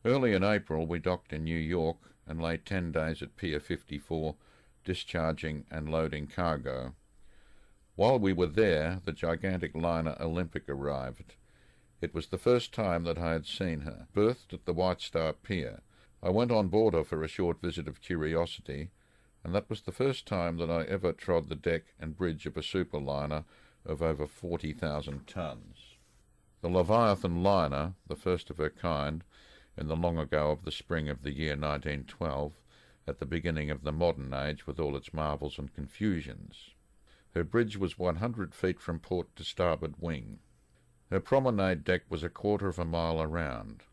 Early in April we docked in New York and lay 10 days at Pier 54, discharging and loading cargo. While we were there, the gigantic liner Olympic arrived. It was the first time that I had seen her. Berthed at the White Star Pier, I went on board her for a short visit of curiosity, and that was the first time that I ever trod the deck and bridge of a superliner of over 40,000 tons. The Leviathan liner, the first of her kind, in the long ago of the spring of the year 1912, at the beginning of the modern age with all its marvels and confusions. Her bridge was 100 feet from port to starboard wing. Her promenade deck was 1/4 of a mile around.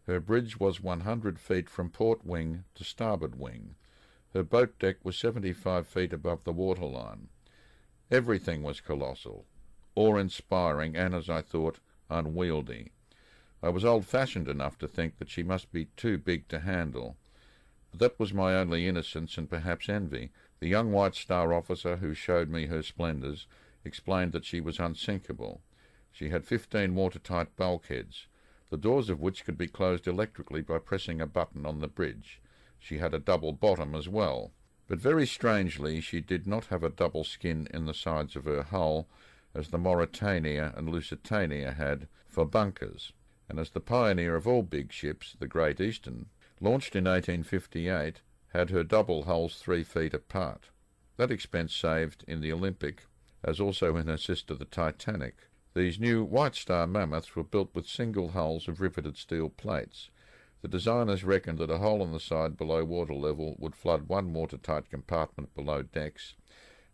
Her bridge was 100 feet from port wing to starboard wing. Her boat deck was 75 feet above the waterline. Everything was colossal, awe-inspiring, and, as I thought, unwieldy. I was old-fashioned enough to think that she must be too big to handle. But that was my only innocence and perhaps envy. The young White Star officer who showed me her splendours explained that she was unsinkable. She had 15 watertight bulkheads, the doors of which could be closed electrically by pressing a button on the bridge. She had a double bottom as well. But very strangely she did not have a double skin in the sides of her hull, as the Mauretania and Lusitania had, for bunkers, and as the pioneer of all big ships, the Great Eastern, launched in 1858, had her double hulls 3 feet apart. That expense saved in the Olympic, as also in her sister the Titanic. These new White Star mammoths were built with single hulls of riveted steel plates. The designers reckoned that a hole in the side below water level would flood one watertight compartment below decks,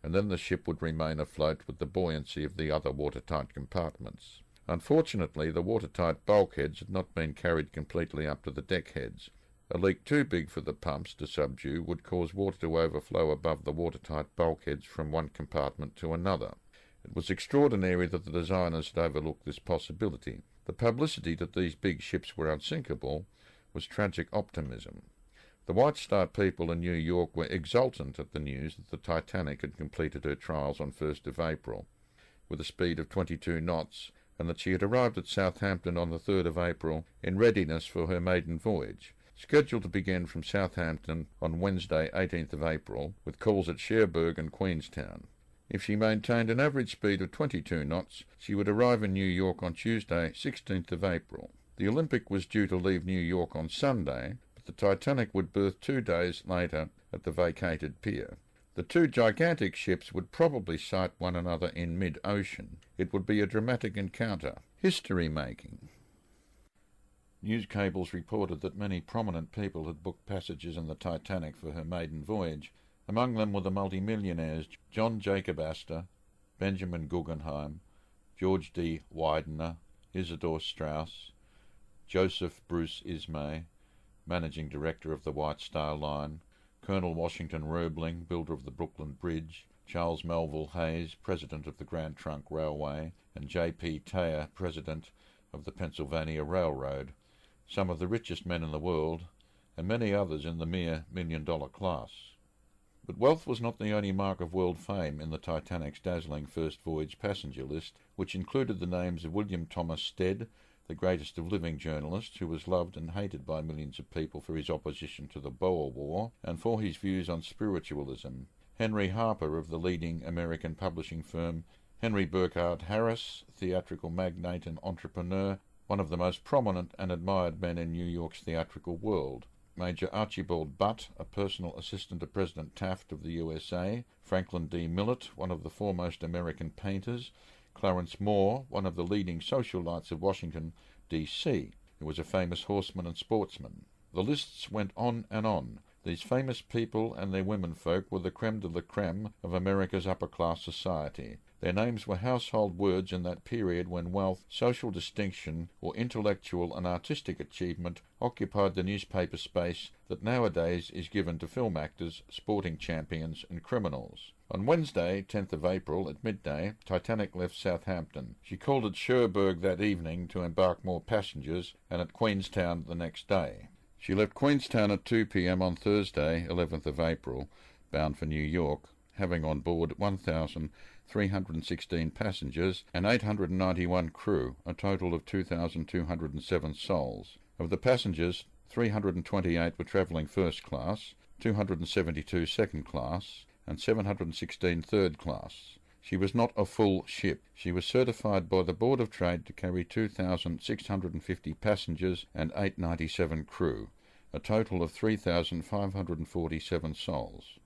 and then the ship would remain afloat with the buoyancy of the other watertight compartments. Unfortunately, the watertight bulkheads had not been carried completely up to the deckheads. A leak too big for the pumps to subdue would cause water to overflow above the watertight bulkheads from one compartment to another. It was extraordinary that the designers had overlooked this possibility. The publicity that these big ships were unsinkable was tragic optimism. The White Star people in New York were exultant at the news that the Titanic had completed her trials on 1st of April, with a speed of 22 knots, and that she had arrived at Southampton on the 3rd of April in readiness for her maiden voyage, scheduled to begin from Southampton on Wednesday, 18th of April, with calls at Cherbourg and Queenstown. If she maintained an average speed of 22 knots, she would arrive in New York on Tuesday, 16th of April. The Olympic was due to leave New York on Sunday, but the Titanic would berth 2 days later at the vacated pier. The two gigantic ships would probably sight one another in mid-ocean. It would be a dramatic encounter, history-making. News cables reported that many prominent people had booked passages in the Titanic for her maiden voyage. Among them were the multimillionaires John Jacob Astor, Benjamin Guggenheim, George D. Widener, Isidor Straus, Joseph Bruce Ismay, managing director of the White Star Line, Colonel Washington Roebling, builder of the Brooklyn Bridge, Charles Melville Hayes, president of the Grand Trunk Railway, and J.P. Thayer, president of the Pennsylvania Railroad, some of the richest men in the world, and many others in the mere million-dollar class. But wealth was not the only mark of world fame in the Titanic's dazzling first voyage passenger list, which included the names of William Thomas Stead, the greatest of living journalists, who was loved and hated by millions of people for his opposition to the Boer War and for his views on spiritualism, Henry Harper of the leading American publishing firm, Henry Burkhardt Harris, theatrical magnate and entrepreneur, one of the most prominent and admired men in New York's theatrical world, Major Archibald Butt, a personal assistant to President Taft of the USA, Franklin D. Millett, one of the foremost American painters, Clarence Moore, one of the leading socialites of Washington, D.C., who was a famous horseman and sportsman. The lists went on and on. These famous people and their womenfolk were the creme de la creme of America's upper-class society. Their names were household words in that period when wealth, social distinction, or intellectual and artistic achievement occupied the newspaper space that nowadays is given to film actors, sporting champions, and criminals. On Wednesday, 10th of April, at midday, Titanic left Southampton. She called at Cherbourg that evening to embark more passengers, and at Queenstown the next day. She left Queenstown at 2 p.m. on Thursday, 11th of April, bound for New York, having on board 1,316 passengers and 891 crew, a total of 2,207 souls. Of the passengers, 328 were travelling first class, 272 second class, and 716 third class. She was not a full ship. She was certified by the Board of Trade to carry 2,650 passengers and 897 crew, a total of 3,547 souls.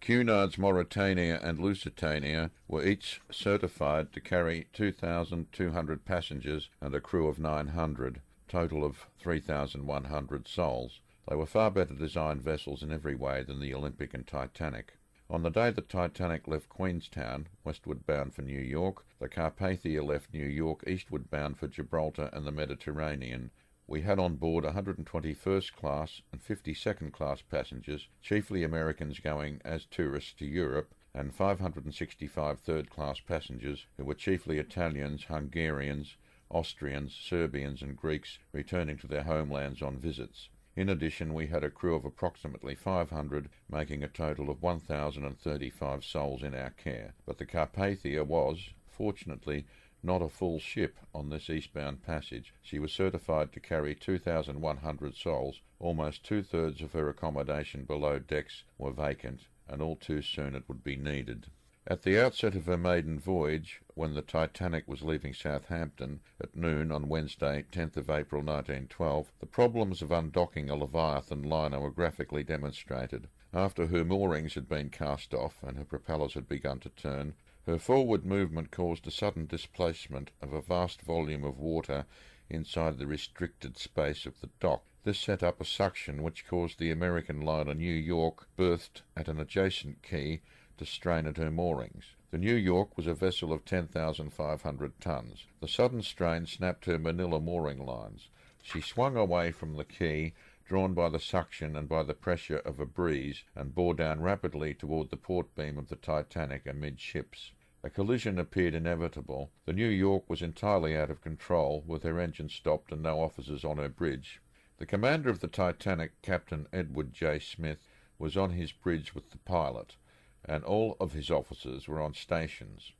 Cunard's Mauretania and Lusitania were each certified to carry 2,200 passengers and a crew of 900, total of 3,100 souls. They were far better designed vessels in every way than the Olympic and Titanic. On the day the Titanic left Queenstown, westward bound for New York, the Carpathia left New York, eastward bound for Gibraltar and the Mediterranean. We had on board 120 first-class and 50 second-class passengers, chiefly Americans going as tourists to Europe, and 565 third-class passengers, who were chiefly Italians, Hungarians, Austrians, Serbians and Greeks returning to their homelands on visits. In addition, we had a crew of approximately 500, making a total of 1,035 souls in our care. But the Carpathia was, fortunately, not a full ship on this eastbound passage. She was certified to carry 2,100 souls. Almost two-thirds of her accommodation below decks were vacant, and all too soon it would be needed. At the outset of her maiden voyage, when the Titanic was leaving Southampton at noon on Wednesday, 10th of April 1912, the problems of undocking a Leviathan liner were graphically demonstrated. After her moorings had been cast off and her propellers had begun to turn, her forward movement caused a sudden displacement of a vast volume of water inside the restricted space of the dock. This set up a suction which caused the American liner New York, berthed at an adjacent quay, to strain at her moorings. The New York was a vessel of 10,500 tons. The sudden strain snapped her Manila mooring lines. She swung away from the quay, drawn by the suction and by the pressure of a breeze, and bore down rapidly toward the port beam of the Titanic amidships. A collision appeared inevitable. The New York was entirely out of control, with her engine stopped and no officers on her bridge. The commander of the Titanic, Captain Edward J. Smith, was on his bridge with the pilot, and all of his officers were on stations.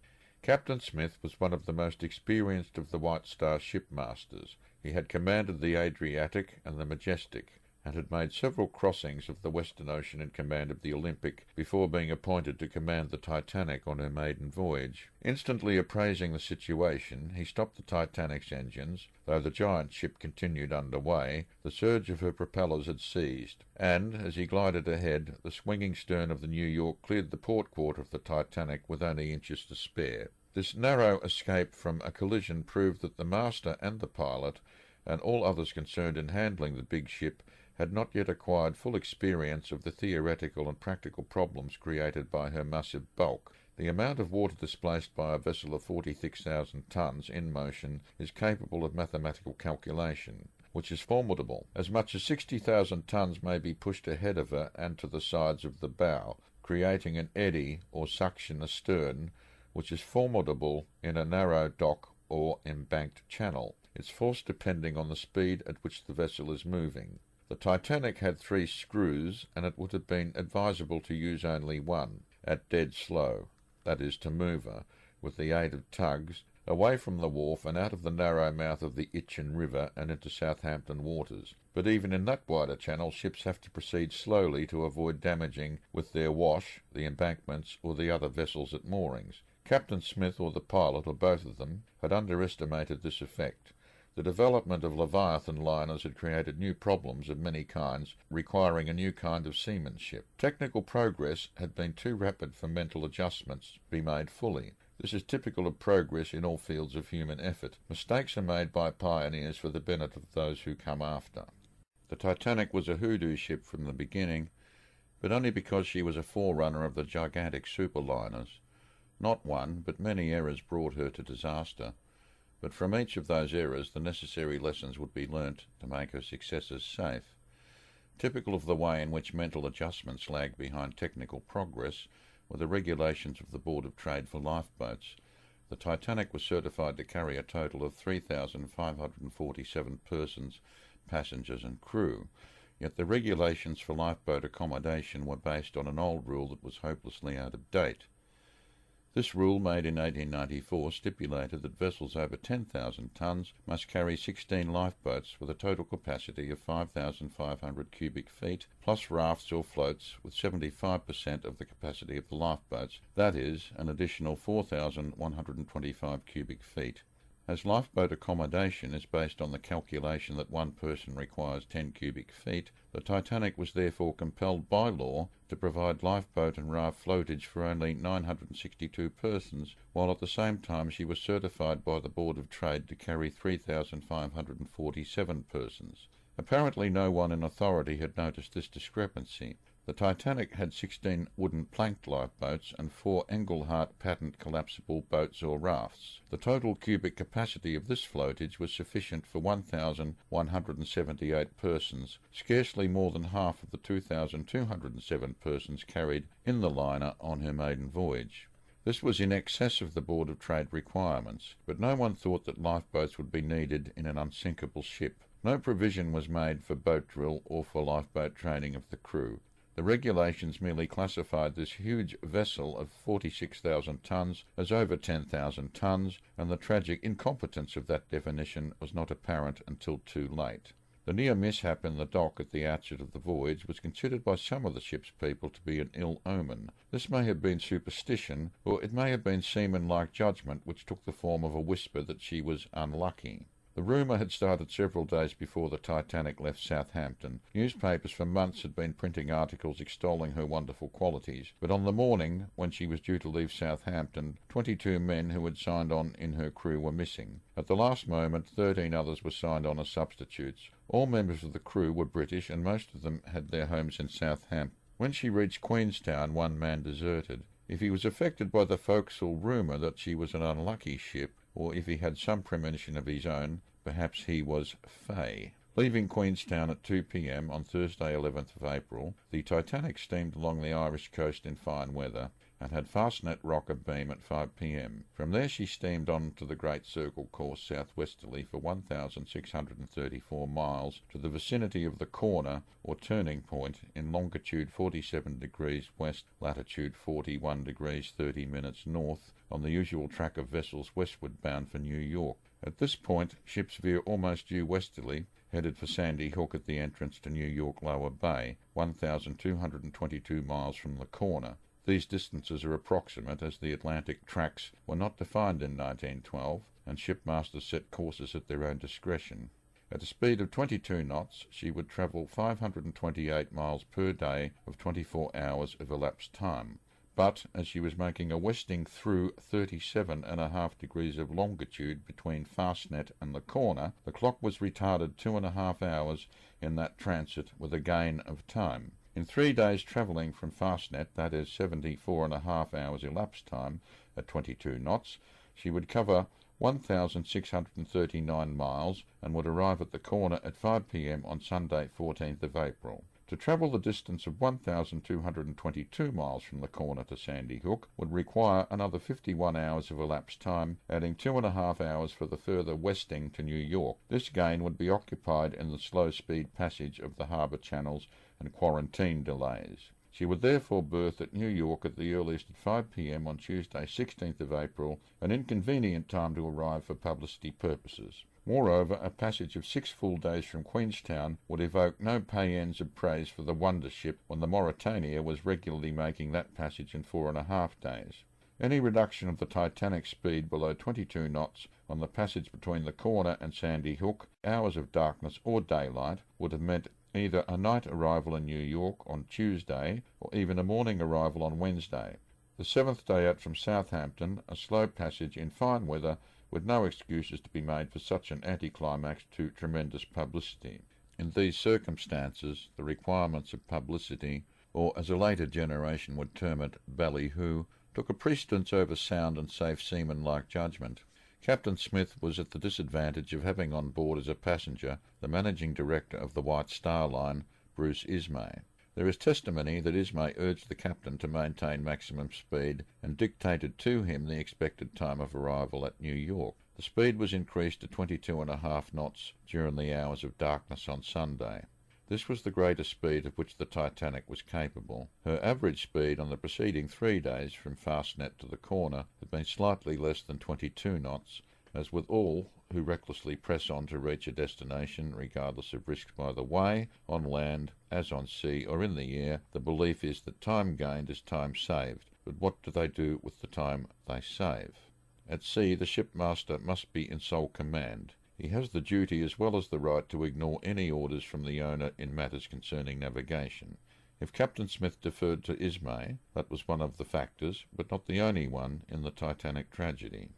Captain Smith was one of the most experienced of the White Star shipmasters. He had commanded the Adriatic and the Majestic, and had made several crossings of the Western Ocean in command of the Olympic before being appointed to command the Titanic on her maiden voyage. Instantly appraising the situation, he stopped the Titanic's engines. Though the giant ship continued under way, the surge of her propellers had ceased, and, as he glided ahead, the swinging stern of the New York cleared the port quarter of the Titanic with only inches to spare. This narrow escape from a collision proved that the master and the pilot, and all others concerned in handling the big ship, had not yet acquired full experience of the theoretical and practical problems created by her massive bulk. The amount of water displaced by a vessel of 46,000 tons in motion is capable of mathematical calculation, which is formidable. As much as 60,000 tons may be pushed ahead of her and to the sides of the bow, creating an eddy or suction astern, which is formidable in a narrow dock or embanked channel, its force depending on the speed at which the vessel is moving. The Titanic had 3 screws, and it would have been advisable to use only one, at dead slow, that is, to move her, with the aid of tugs, away from the wharf and out of the narrow mouth of the Itchen River and into Southampton waters. But even in that wider channel, ships have to proceed slowly to avoid damaging with their wash the embankments or the other vessels at moorings. Captain Smith, or the pilot, or both of them, had underestimated this effect. The development of Leviathan liners had created new problems of many kinds, requiring a new kind of seamanship. Technical progress had been too rapid for mental adjustments to be made fully. This is typical of progress in all fields of human effort. Mistakes are made by pioneers for the benefit of those who come after. The Titanic was a hoodoo ship from the beginning, but only because she was a forerunner of the gigantic superliners. Not one, but many errors brought her to disaster. But from each of those errors the necessary lessons would be learnt to make her successors safe. Typical of the way in which mental adjustments lag behind technical progress were the regulations of the Board of Trade for lifeboats. The Titanic was certified to carry a total of 3,547 persons, passengers and crew, yet the regulations for lifeboat accommodation were based on an old rule that was hopelessly out of date. This rule, made in 1894, stipulated that vessels over 10,000 tons must carry 16 lifeboats with a total capacity of 5,500 cubic feet, plus rafts or floats with 75% of the capacity of the lifeboats, that is, an additional 4,125 cubic feet. As lifeboat accommodation is based on the calculation that one person requires 10 cubic feet, the Titanic was therefore compelled by law to provide lifeboat and raft floatage for only 962 persons, while at the same time she was certified by the Board of Trade to carry 3,547 persons. Apparently no one in authority had noticed this discrepancy. The Titanic had 16 wooden planked lifeboats and 4 Engelhardt patent collapsible boats or rafts. The total cubic capacity of this floatage was sufficient for 1,178 persons, scarcely more than half of the 2,207 persons carried in the liner on her maiden voyage. This was in excess of the Board of Trade requirements, but no one thought that lifeboats would be needed in an unsinkable ship. No provision was made for boat drill or for lifeboat training of the crew. The regulations merely classified this huge vessel of 46,000 tons as over 10,000 tons, and the tragic incompetence of that definition was not apparent until too late. The near mishap in the dock at the outset of the voyage was considered by some of the ship's people to be an ill omen. This may have been superstition, or it may have been seaman-like judgment which took the form of a whisper that she was unlucky. The rumour had started several days before the Titanic left Southampton. Newspapers for months had been printing articles extolling her wonderful qualities, but on the morning when she was due to leave Southampton, 22 men who had signed on in her crew were missing. At the last moment, 13 others were signed on as substitutes. All members of the crew were British, and most of them had their homes in Southampton. When she reached Queenstown, one man deserted. If he was affected by the forecastle rumour that she was an unlucky ship, or if he had some premonition of his own, perhaps he was fey. Leaving Queenstown at 2 p.m. on Thursday 11th of April, the Titanic steamed along the Irish coast in fine weather, and had Fastnet Rock abeam at 5 p.m. From there she steamed on to the Great Circle course southwesterly for 1,634 miles to the vicinity of the corner or turning point in longitude 47 degrees west, latitude 41 degrees 30 minutes north, on the usual track of vessels westward bound for New York. At this point, ships veer almost due westerly, headed for Sandy Hook at the entrance to New York Lower Bay, 1,222 miles from the corner. These distances are approximate, as the Atlantic tracks were not defined in 1912, and shipmasters set courses at their own discretion. At a speed of 22 knots, she would travel 528 miles per day of 24 hours of elapsed time. But, as she was making a westing through 37.5 degrees of longitude between Fastnet and the corner, the clock was retarded 2.5 hours in that transit with a gain of time. In 3 days travelling from Fastnet, that is 74.5 hours elapsed time, at 22 knots, she would cover 1,639 miles and would arrive at the corner at 5 p.m. on Sunday 14th of April. To travel the distance of 1,222 miles from the corner to Sandy Hook would require another 51 hours of elapsed time, adding 2.5 hours for the further westing to New York. This gain would be occupied in the slow-speed passage of the harbour channels and quarantine delays. She would therefore berth at New York at the earliest at 5 p.m. on Tuesday 16th of April, an inconvenient time to arrive for publicity purposes. Moreover, a passage of 6 full days from Queenstown would evoke no paeans of praise for the wonder ship when the Mauretania was regularly making that passage in 4.5 days. Any reduction of the Titanic's speed below 22 knots on the passage between the corner and Sandy Hook, hours of darkness or daylight, would have meant either a night arrival in New York on Tuesday or even a morning arrival on Wednesday. The 7th day out from Southampton, a slow passage in fine weather, with no excuses to be made for such an anticlimax to tremendous publicity. In these circumstances, the requirements of publicity, or as a later generation would term it, ballyhoo, took a precedence over sound and safe seaman-like judgment. Captain Smith was at the disadvantage of having on board as a passenger the managing director of the White Star Line, Bruce Ismay. There is testimony that Ismay urged the captain to maintain maximum speed and dictated to him the expected time of arrival at New York. The speed was increased to 22.5 knots during the hours of darkness on Sunday. This was the greatest speed of which the Titanic was capable. Her average speed on the preceding 3 days from Fastnet to the corner had been slightly less than 22 knots, as with all who recklessly press on to reach a destination regardless of risks by the way, on land, as on sea or in the air, the belief is that time gained is time saved. But what do they do with the time they save? At sea, the shipmaster must be in sole command. He has the duty as well as the right to ignore any orders from the owner in matters concerning navigation. If Captain Smith deferred to Ismay, that was one of the factors, but not the only one, in the Titanic tragedy.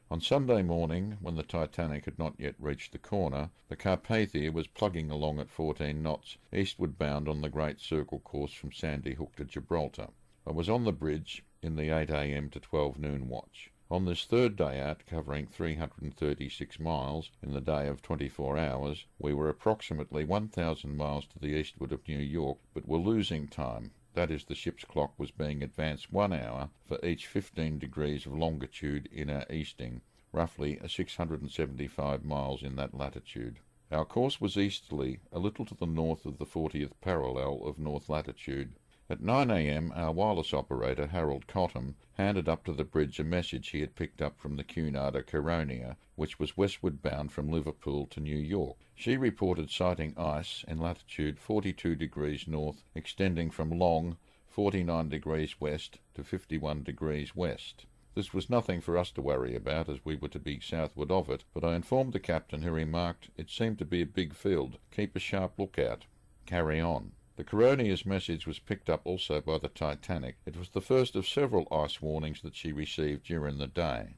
On Sunday morning, when the Titanic had not yet reached the corner, the Carpathia was plugging along at 14 knots, eastward bound on the Great Circle course from Sandy Hook to Gibraltar. I was on the bridge in the 8 a.m. to 12 noon watch. On this third day out, covering 336 miles in the day of 24 hours, we were approximately 1,000 miles to the eastward of New York, but were losing time. That is, the ship's clock was being advanced 1 hour for each 15 degrees of longitude in our easting, roughly 675 miles in that latitude. Our course was easterly, a little to the north of the 40th parallel of north latitude. At 9 a.m. our wireless operator, Harold Cottam, handed up to the bridge a message he had picked up from the Cunarder Caronia, which was westward bound from Liverpool to New York. She reported sighting ice in latitude 42 degrees north, extending from Long, 49 degrees west to 51 degrees west. This was nothing for us to worry about, as we were to be southward of it, but I informed the captain, who remarked, "It seemed to be a big field. Keep a sharp lookout. Carry on." The Caronia's message was picked up also by the Titanic. It was the first of several ice warnings that she received during the day.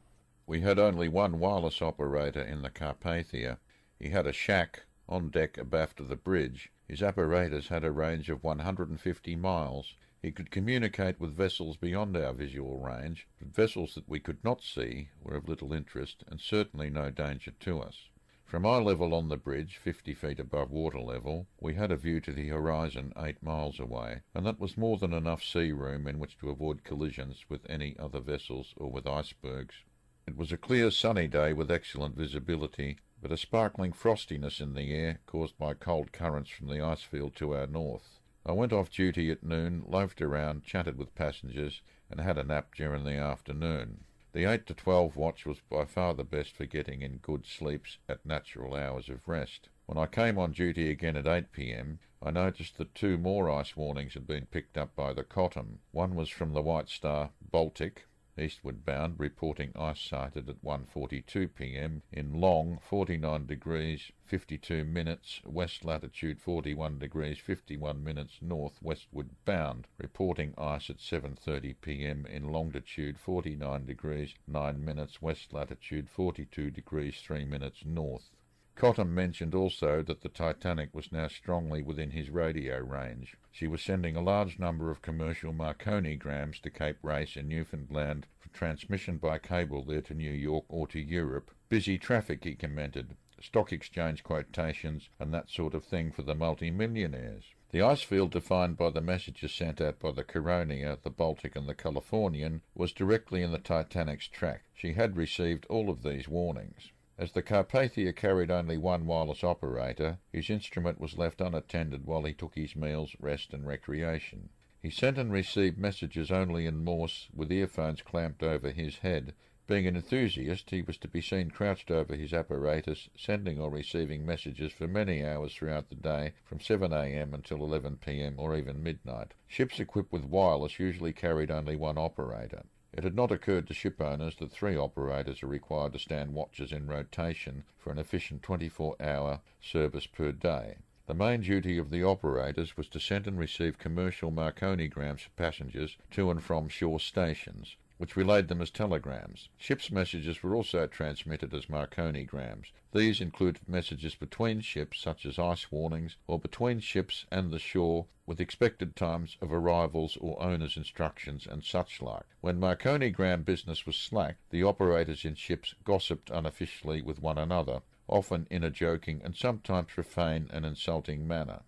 We had only one wireless operator in the Carpathia. He had a shack on deck abaft of the bridge. His apparatus had a range of 150 miles. He could communicate with vessels beyond our visual range, but vessels that we could not see were of little interest and certainly no danger to us. From eye level on the bridge, 50 feet above water level, we had a view to the horizon 8 miles away, and that was more than enough sea room in which to avoid collisions with any other vessels or with icebergs. It was a clear sunny day with excellent visibility, but a sparkling frostiness in the air caused by cold currents from the ice field to our north. I went off duty at noon, loafed around, chatted with passengers, and had a nap during the afternoon. The 8 to 12 watch was by far the best for getting in good sleeps at natural hours of rest. When I came on duty again at 8 p.m, I noticed that 2 more ice warnings had been picked up by the Cottam. One was from the White Star Baltic, eastward bound, reporting ice sighted at 1:42 p.m. in Long, 49 degrees 52 minutes, west latitude 41 degrees 51 minutes north, westward bound, reporting ice at 7:30 p.m. in longitude 49 degrees 9 minutes, west latitude 42 degrees 3 minutes north. Cottam mentioned also that the Titanic was now strongly within his radio range. She was sending a large number of commercial Marconigrams to Cape Race in Newfoundland for transmission by cable there to New York or to Europe. Busy traffic, he commented. Stock exchange quotations and that sort of thing for the multi-millionaires. The ice field defined by the messages sent out by the Caronia, the Baltic and the Californian was directly in the Titanic's track. She had received all of these warnings. As the Carpathia carried only one wireless operator, his instrument was left unattended while he took his meals, rest and recreation. He sent and received messages only in Morse, with earphones clamped over his head. Being an enthusiast, he was to be seen crouched over his apparatus, sending or receiving messages for many hours throughout the day, from 7 a.m. until 11 p.m. or even midnight. Ships equipped with wireless usually carried only one operator. It had not occurred to ship owners that 3 operators are required to stand watches in rotation for an efficient 24-hour service per day. The main duty of the operators was to send and receive commercial Marconigrams for passengers to and from shore stations, which relayed them as telegrams. Ships' messages were also transmitted as Marconigrams. These included messages between ships, such as ice warnings, or between ships and the shore, with expected times of arrivals or owners' instructions and such like. When Marconigram business was slack, the operators in ships gossiped unofficially with one another, often in a joking and sometimes profane and insulting manner.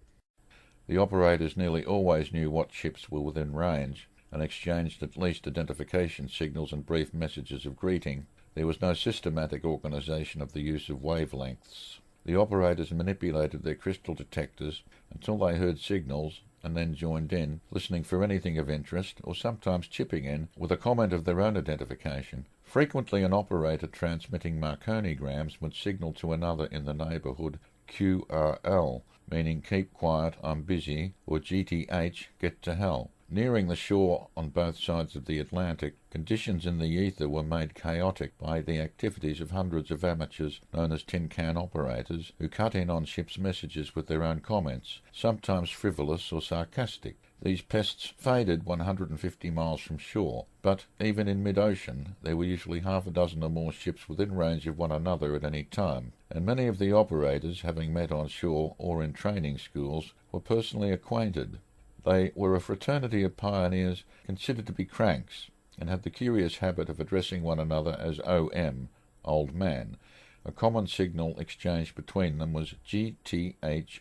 The operators nearly always knew what ships were within range, and exchanged at least identification signals and brief messages of greeting. There was no systematic organisation of the use of wavelengths. The operators manipulated their crystal detectors until they heard signals and then joined in, listening for anything of interest, or sometimes chipping in with a comment of their own identification. Frequently an operator transmitting Marconigrams would signal to another in the neighbourhood QRL, meaning keep quiet, I'm busy, or GTH, get to hell. Nearing the shore on both sides of the Atlantic, conditions in the ether were made chaotic by the activities of hundreds of amateurs known as tin can operators who cut in on ships' messages with their own comments, sometimes frivolous or sarcastic. These pests faded 150 miles from shore, but even in mid-ocean there were usually half a dozen or more ships within range of one another at any time, and many of the operators, having met on shore or in training schools, were personally acquainted. They were a fraternity of pioneers considered to be cranks, and had the curious habit of addressing one another as O.M., old man. A common signal exchanged between them was GTHOMQRL,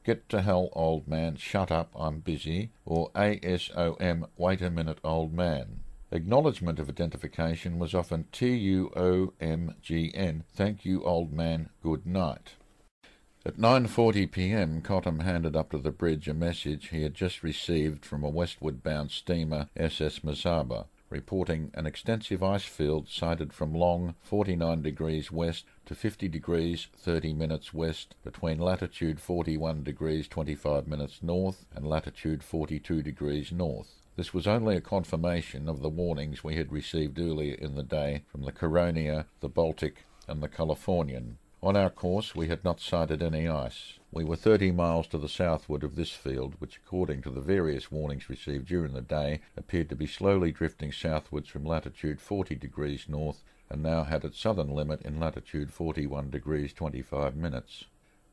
get to hell, old man, shut up, I'm busy, or ASOM, wait a minute, old man. Acknowledgement of identification was often TUOMGN, thank you, old man, good night. At 9:40 p.m. Cottam handed up to the bridge a message he had just received from a westward-bound steamer, SS Mazaba, reporting an extensive ice field sighted from long 49 degrees west to 50 degrees 30 minutes west between latitude 41 degrees 25 minutes north and latitude 42 degrees north. This was only a confirmation of the warnings we had received earlier in the day from the Caronia, the Baltic, and the Californian. On our course we had not sighted any ice. We were 30 miles to the southward of this field, which, according to the various warnings received during the day, appeared to be slowly drifting southwards from latitude 40 degrees north, and now had its southern limit in latitude 41 degrees 25 minutes.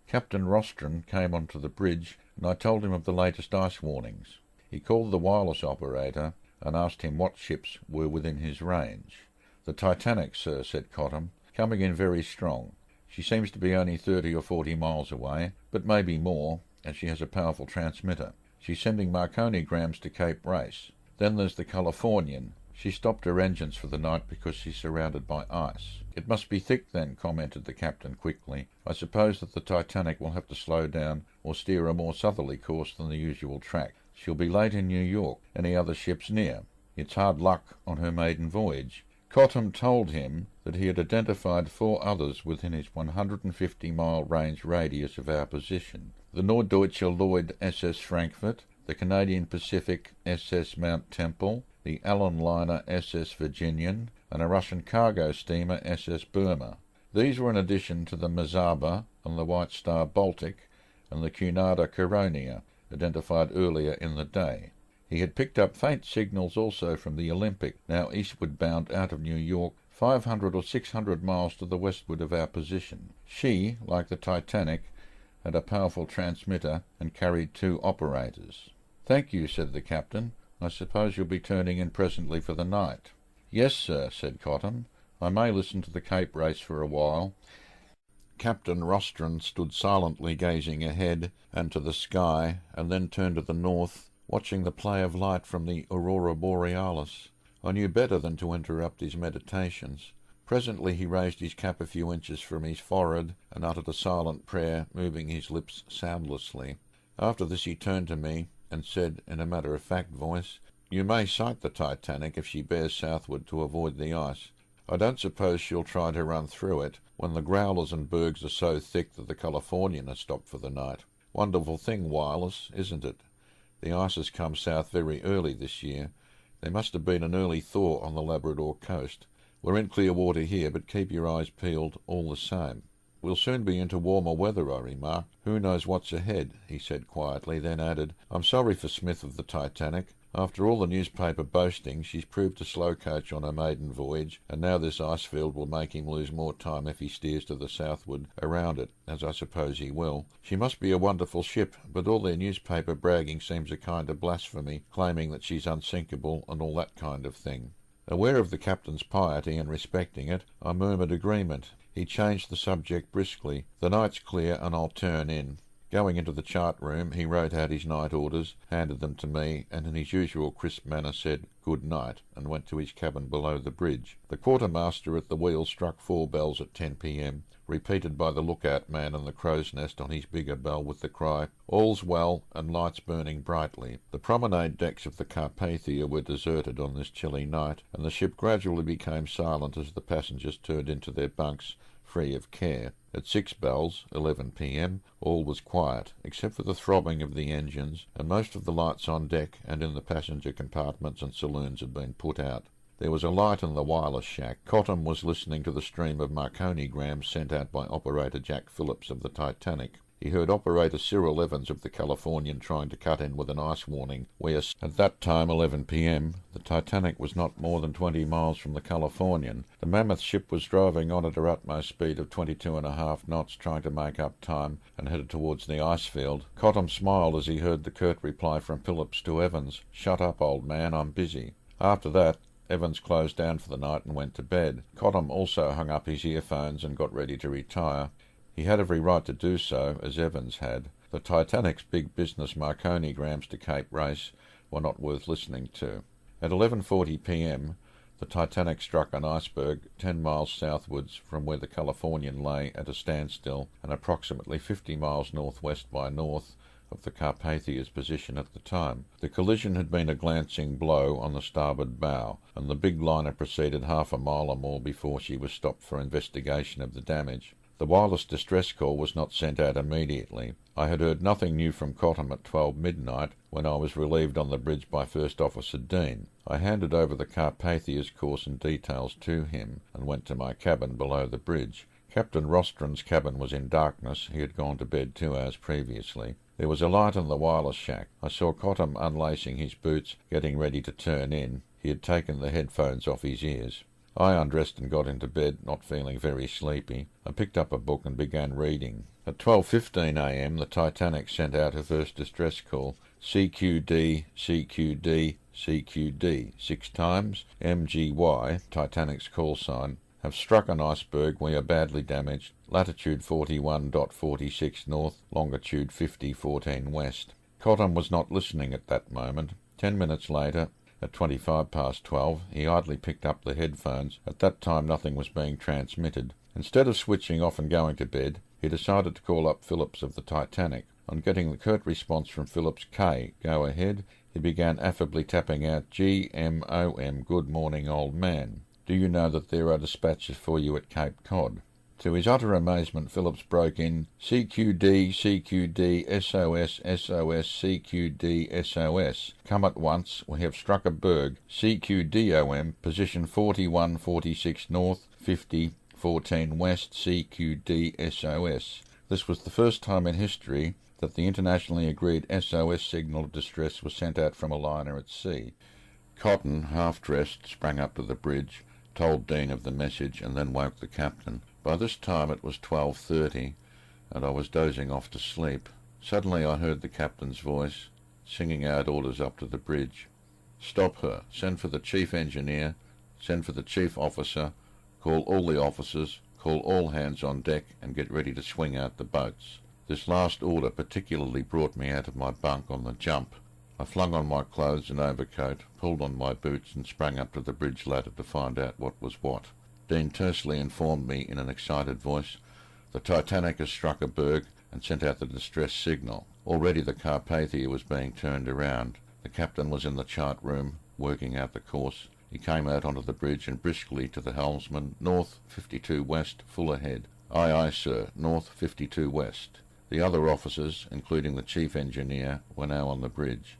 Captain Rostron came onto the bridge, and I told him of the latest ice warnings. He called the wireless operator and asked him what ships were within his range. "The Titanic, sir," said Cottam, "coming in very strong. She seems to be only 30 or 40 miles away, but maybe more, as she has a powerful transmitter. She's sending Marconigrams to Cape Race. Then there's the Californian. She stopped her engines for the night because she's surrounded by ice." "It must be thick then," commented the captain quickly. "I suppose that the Titanic will have to slow down or steer a more southerly course than the usual track. She'll be late in New York. Any other ships near? It's hard luck on her maiden voyage." Cottam told him that he had identified 4 others within his 150-mile range radius of our position: the Norddeutsche Lloyd SS Frankfurt, the Canadian Pacific SS Mount Temple, the Allen liner SS Virginian, and a Russian cargo steamer SS Burma. These were in addition to the Mazaba and the White Star Baltic and the Cunarder Caronia, identified earlier in the day. He had picked up faint signals also from the Olympic, now eastward bound out of New York, 500 or 600 miles to the westward of our position. She, like the Titanic, had a powerful transmitter and carried 2 operators. "Thank you," said the captain. "I suppose you'll be turning in presently for the night." "Yes, sir," said Cottam. "I may listen to the Cape Race for a while." Captain Rostron stood silently gazing ahead and to the sky, and then turned to the north, watching the play of light from the aurora borealis. I knew better than to interrupt his meditations. Presently he raised his cap a few inches from his forehead and uttered a silent prayer, moving his lips soundlessly. After this he turned to me and said in a matter-of-fact voice, "You may sight the Titanic if she bears southward to avoid the ice. I don't suppose she'll try to run through it when the growlers and bergs are so thick that the Californian has stopped for the night. Wonderful thing, wireless, isn't it? The ice has come south very early this year. There must have been an early thaw on the Labrador coast. We're in clear water here, but keep your eyes peeled all the same." "We'll soon be into warmer weather," I remarked. "Who knows what's ahead?" he said quietly, then added, "I'm sorry for Smith of the Titanic. After all the newspaper boasting, she's proved a slow coach on her maiden voyage, and now this icefield will make him lose more time if he steers to the southward around it, as I suppose he will. She must be a wonderful ship, but all their newspaper bragging seems a kind of blasphemy, claiming that she's unsinkable and all that kind of thing." Aware of the captain's piety and respecting it, I murmured agreement. He changed the subject briskly. "The night's clear, and I'll turn in. Going into the chart room, he wrote out his night orders, handed them to me, and in his usual crisp manner said, "Good night," and went to his cabin below the bridge. The quartermaster at the wheel struck 4 bells at 10 p.m, repeated by the lookout man in the crow's nest on his bigger bell with the cry, "All's well," and lights burning brightly. The promenade decks of the Carpathia were deserted on this chilly night, and the ship gradually became silent as the passengers turned into their bunks, free of care. At 6 bells, 11 p.m, all was quiet, except for the throbbing of the engines, and most of the lights on deck and in the passenger compartments and saloons had been put out. There was a light in the wireless shack. Cottam was listening to the stream of Marconigrams sent out by operator Jack Phillips of the Titanic. He heard operator Cyril Evans of the Californian trying to cut in with an ice warning, where, at that time, 11 p.m, the Titanic was not more than 20 miles from the Californian. The mammoth ship was driving on at her utmost speed of 22.5 knots, trying to make up time, and headed towards the ice field. Cottam smiled as he heard the curt reply from Phillips to Evans, "Shut up, old man, I'm busy." After that, Evans closed down for the night and went to bed. Cottam also hung up his earphones and got ready to retire. He had every right to do so, as Evans had. The Titanic's big business Marconigrams to Cape Race were not worth listening to. At 11:40 p.m, the Titanic struck an iceberg 10 miles southwards from where the Californian lay at a standstill, and approximately 50 miles northwest by north of the Carpathia's position at the time. The collision had been a glancing blow on the starboard bow, and the big liner proceeded half a mile or more before she was stopped for investigation of the damage. The wireless distress call was not sent out immediately. I had heard nothing new from Cottam at 12 midnight, when I was relieved on the bridge by First Officer Dean. I handed over the Carpathia's course and details to him, and went to my cabin below the bridge. Captain Rostron's cabin was in darkness. He had gone to bed 2 hours previously. There was a light in the wireless shack. I saw Cottam unlacing his boots, getting ready to turn in. He had taken the headphones off his ears. I undressed and got into bed, not feeling very sleepy. I picked up a book and began reading. At 12:15 a.m, the Titanic sent out her first distress call, CQD, CQD, CQD, 6 times. MGY, Titanic's call sign, have struck an iceberg. We are badly damaged. Latitude 41.46 north, longitude 50.14 west. Cottam was not listening at that moment. 10 minutes later, at 12:25, he idly picked up the headphones. At that time nothing was being transmitted. Instead of switching off and going to bed, he decided to call up Phillips of the Titanic. On getting the curt response from Phillips, "K, go ahead," he began affably tapping out, "GMOM, good morning, old man. Do you know that there are dispatches for you at Cape Cod?" To his utter amazement, Phillips broke in, "CQD, CQD, SOS, SOS, CQD, SOS. Come at once. We have struck a berg. CQDOM, position 4146 north, 5014 west, CQD, SOS." This was the first time in history that the internationally agreed SOS signal of distress was sent out from a liner at sea. Cottam, half-dressed, sprang up to the bridge, told Dean of the message, and then woke the captain. By this time it was 12:30, and I was dozing off to sleep. Suddenly I heard the captain's voice, singing out orders up to the bridge. "Stop her. Send for the chief engineer. Send for the chief officer. Call all the officers. Call all hands on deck, and get ready to swing out the boats." This last order particularly brought me out of my bunk on the jump. I flung on my clothes and overcoat, pulled on my boots, and sprang up to the bridge ladder to find out what was what. Dean tersely informed me in an excited voice, "The Titanic has struck a berg," and sent out the distress signal. Already the Carpathia was being turned around. The captain was in the chart room, working out the course. He came out onto the bridge and briskly to the helmsman, "North 52 west, full ahead." "Aye, aye, sir, north 52 west." The other officers, including the chief engineer, were now on the bridge.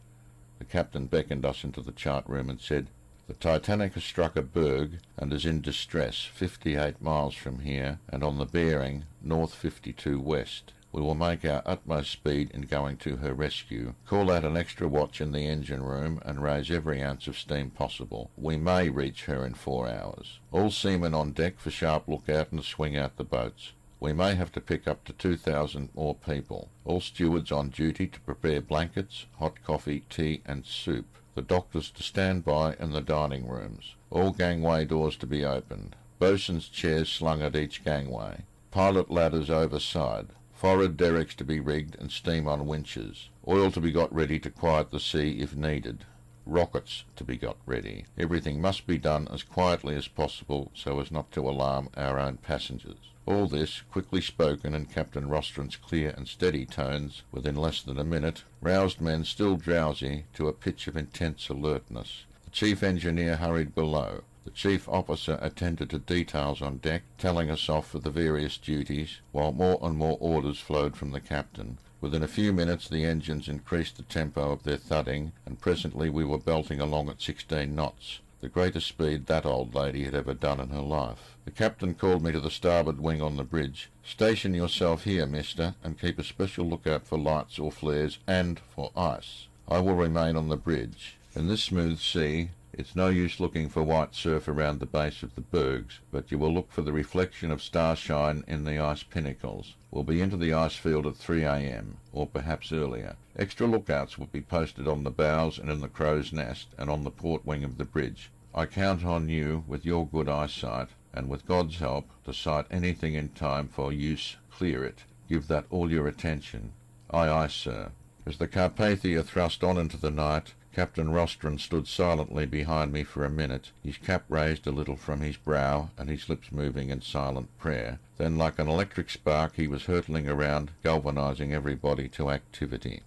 The captain beckoned us into the chart room and said, "The Titanic has struck a berg and is in distress 58 miles from here and on the bearing north 52 west. We will make our utmost speed in going to her rescue. Call out an extra watch in the engine room and raise every ounce of steam possible. We may reach her in 4 hours. All seamen on deck for sharp lookout and to swing out the boats. We may have to pick up to 2,000 more people. All stewards on duty to prepare blankets, hot coffee, tea and soup. The doctors to stand by in the dining rooms. All gangway doors to be opened. Bosun's chairs slung at each gangway. Pilot ladders overside. Forward derricks to be rigged and steam on winches. Oil to be got ready to quiet the sea if needed. Rockets to be got ready. Everything must be done as quietly as possible so as not to alarm our own passengers. All this, quickly spoken in Captain Rostron's clear and steady tones, within less than a minute, roused men still drowsy to a pitch of intense alertness. The chief engineer hurried below. The chief officer attended to details on deck, telling us off for the various duties, while more and more orders flowed from the captain. Within a few minutes the engines increased the tempo of their thudding, and presently we were belting along at 16 knots, the greatest speed that old lady had ever done in her life. The captain called me to the starboard wing on the bridge. "Station yourself here, mister, and keep a special lookout for lights or flares and for ice. I will remain on the bridge. In this smooth sea, it's no use looking for white surf around the base of the bergs, but you will look for the reflection of starshine in the ice pinnacles. We'll be into the ice field at 3 a.m, or perhaps earlier. Extra lookouts will be posted on the bows and in the crow's nest and on the port wing of the bridge. I count on you, with your good eyesight, and with God's help, to sight anything in time for use. Clear it. Give that all your attention." "Aye, aye, sir." As the Carpathia thrust on into the night, Captain Rostron stood silently behind me for a minute, his cap raised a little from his brow and his lips moving in silent prayer. Then, like an electric spark, he was hurtling around, galvanizing everybody to activity.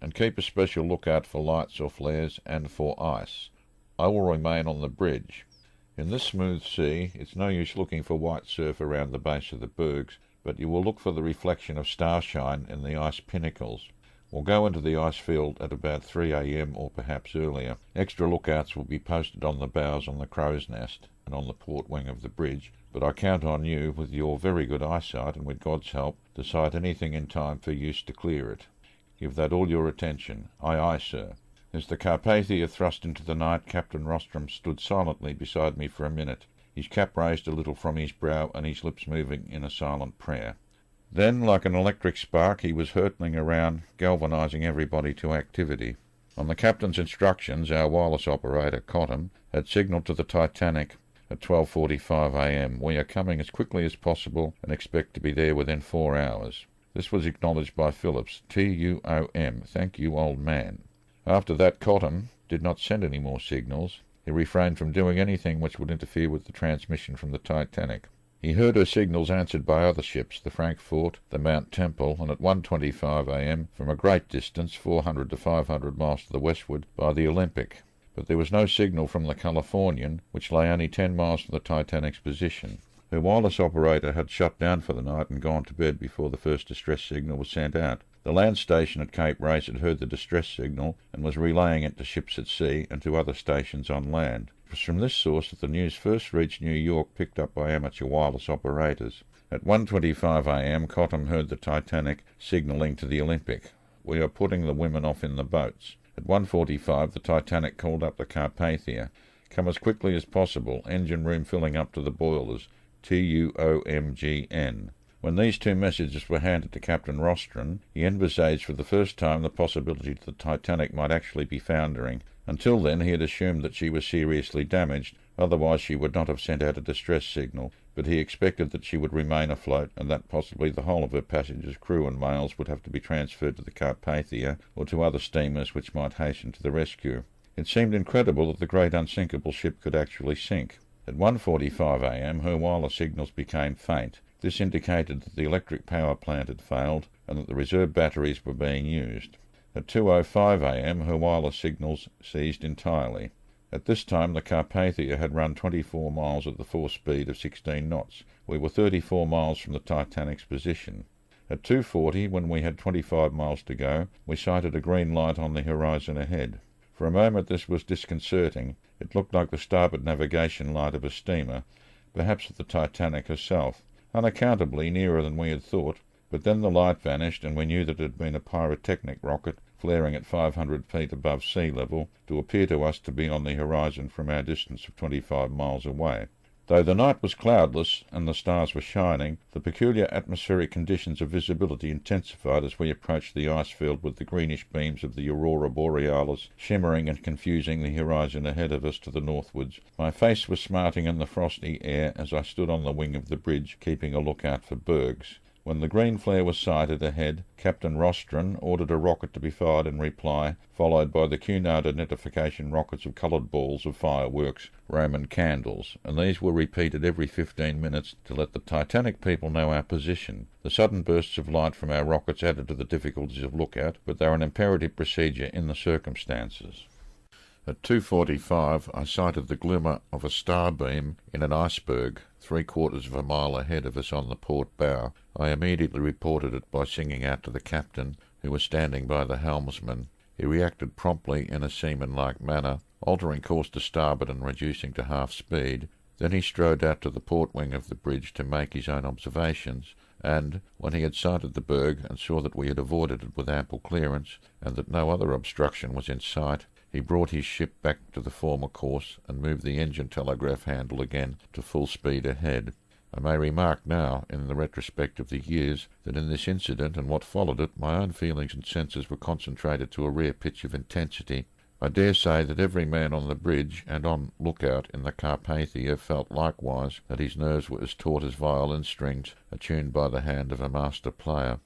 "And keep a special lookout for lights or flares and for ice. I will remain on the bridge. In this smooth sea, it's no use looking for white surf around the base of the bergs, but you will look for the reflection of starshine in the ice pinnacles. We'll go into the ice field at about 3 a.m. or perhaps earlier. Extra lookouts will be posted on the bows on the crow's nest and on the port wing of the bridge, but I count on you, with your very good eyesight and with God's help, to sight anything in time for use to clear it. Give that all your attention." "Aye, aye, sir." As the Carpathia thrust into the night, Captain Rostron stood silently beside me for a minute, his cap raised a little from his brow and his lips moving in a silent prayer. Then, like an electric spark, he was hurtling around, galvanizing everybody to activity. On the captain's instructions, our wireless operator, Cottam, had signalled to the Titanic at 12:45 a.m. "We are coming as quickly as possible and expect to be there within 4 hours. This was acknowledged by Phillips. TUOM. Thank you, old man. After that, Cottam did not send any more signals. He refrained from doing anything which would interfere with the transmission from the Titanic. He heard her signals answered by other ships, the Frankfurt, the Mount Temple, and at 1:25 a.m. from a great distance, 400 to 500 miles to the westward, by the Olympic. But there was no signal from the Californian, which lay only 10 miles from the Titanic's position. Her wireless operator had shut down for the night and gone to bed before the first distress signal was sent out. The land station at Cape Race had heard the distress signal and was relaying it to ships at sea and to other stations on land. It was from this source that the news first reached New York, picked up by amateur wireless operators. At 1:25 a.m. Cottam heard the Titanic signalling to the Olympic. "We are putting the women off in the boats." At 1:45 the Titanic called up the Carpathia. "Come as quickly as possible. Engine room filling up to the boilers. TUOMGN." When these two messages were handed to Captain Rostron, he envisaged for the first time the possibility that the Titanic might actually be foundering. Until then he had assumed that she was seriously damaged, otherwise she would not have sent out a distress signal, but he expected that she would remain afloat and that possibly the whole of her passengers, crew and mails would have to be transferred to the Carpathia or to other steamers which might hasten to the rescue. It seemed incredible that the great unsinkable ship could actually sink. At 1:45 a.m. her wireless signals became faint. This indicated that the electric power plant had failed and that the reserve batteries were being used. At 2:05 a.m. her wireless signals ceased entirely. At this time the Carpathia had run 24 miles at the force speed of 16 knots. We were 34 miles from the Titanic's position. At 2:40, when we had 25 miles to go, we sighted a green light on the horizon ahead. For a moment this was disconcerting. It looked like the starboard navigation light of a steamer, perhaps of the Titanic herself, unaccountably nearer than we had thought, but then the light vanished and we knew that it had been a pyrotechnic rocket flaring at 500 feet above sea level to appear to us to be on the horizon from our distance of 25 miles away. Though the night was cloudless and the stars were shining, the peculiar atmospheric conditions of visibility intensified as we approached the ice field, with the greenish beams of the aurora borealis shimmering and confusing the horizon ahead of us to the northwards. My face was smarting in the frosty air as I stood on the wing of the bridge, keeping a lookout for bergs. When the green flare was sighted ahead, Captain Rostron ordered a rocket to be fired in reply, followed by the Cunard identification rockets of coloured balls of fireworks, Roman candles, and these were repeated every 15 minutes to let the Titanic people know our position. The sudden bursts of light from our rockets added to the difficulties of lookout, but they were an imperative procedure in the circumstances. At 2:45 I sighted the glimmer of a star beam in an iceberg 3/4 of a mile ahead of us on the port bow. I immediately reported it by singing out to the captain, who was standing by the helmsman. He reacted promptly in a seaman-like manner, altering course to starboard and reducing to half speed. Then he strode out to the port wing of the bridge to make his own observations, and, when he had sighted the berg and saw that we had avoided it with ample clearance, and that no other obstruction was in sight, he brought his ship back to the former course and moved the engine telegraph handle again to full speed ahead. I may remark now, in the retrospect of the years, that in this incident and what followed it, my own feelings and senses were concentrated to a rare pitch of intensity. I dare say that every man on the bridge and on lookout in the Carpathia felt likewise that his nerves were as taut as violin strings attuned by the hand of a master player.